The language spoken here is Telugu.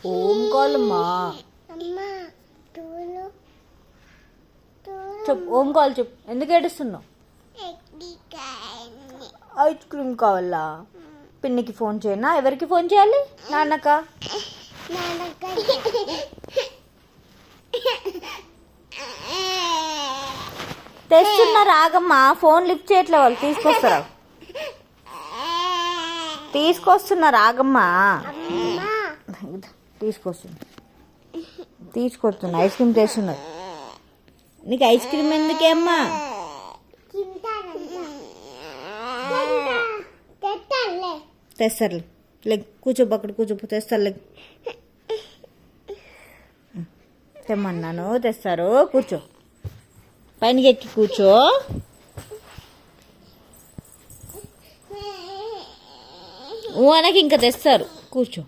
ఓం కాలమ్మా చెప్పు. ఓం కాల్ చెప్పు. ఎందుకు ఏడుస్తున్నావు? ఐస్ క్రీమ్ కావాలా? పిన్నికి ఫోన్ చేయనా? ఎవరికి ఫోన్ చేయాలి? నాన్నక? తెస్తున్నా రాగమ్మా. ఫోన్ లిఫ్ట్ చేయట్లే వాళ్ళు. తీసుకొస్తున్నా రాగమ్మా. తీసుకొస్తున్నా ఐస్ క్రీమ్ తెస్తున్నారు. నీకు ఐస్ క్రీమ్ ఎందుకే అమ్మా? తెస్తారులే. లెగ్ కూర్చోపు. అక్కడ కూర్చోపు. తెస్తారు. లెగ్ తెమ్మన్నాను. తెస్తారు. కూర్చో. పైనకి ఎక్కి కూర్చో. అనకి ఇంకా తెస్తారు. కూర్చో.